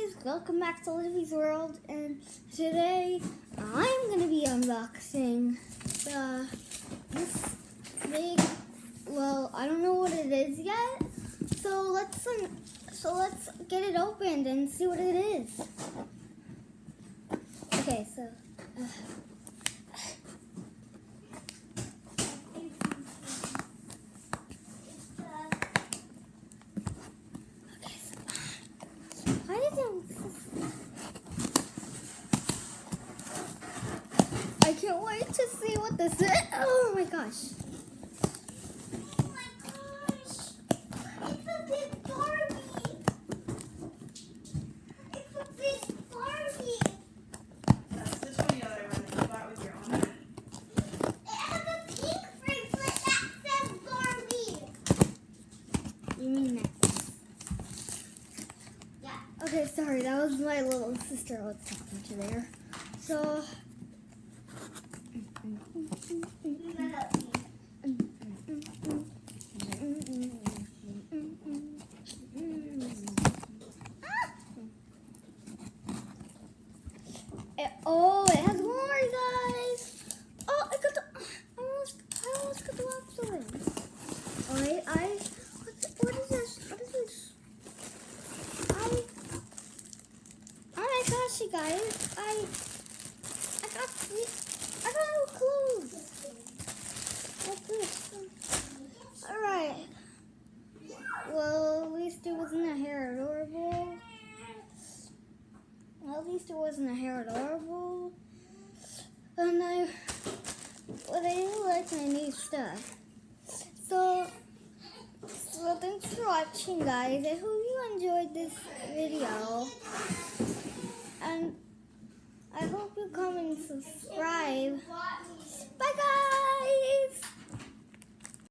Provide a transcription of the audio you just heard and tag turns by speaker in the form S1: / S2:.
S1: guys, welcome back to Livy's World, and today I'm going to be unboxing this big, well, I don't know what it is yet, so let's get it opened and see what it is. Okay, so I can't wait to see what this is. Oh my gosh. Oh my gosh. It's a big Barbie. It's a big Barbie.
S2: That's the toy that I bought with your own.
S1: It has a pink bracelet that says Barbie. You mean necklace? Yeah. Okay, sorry. That was my little sister I was talking to there. So... it has more, guys. Oh, I almost got the box open. Alright, what is this? What is this? Oh my gosh, you guys, I got no clothes. What's this? Alright. Well, at least it wasn't a hair adorable. Well, at least it wasn't a hair adorable. And I do like my new stuff. So thanks for watching, guys. I hope you enjoyed this video. And I hope you come and subscribe. Bye.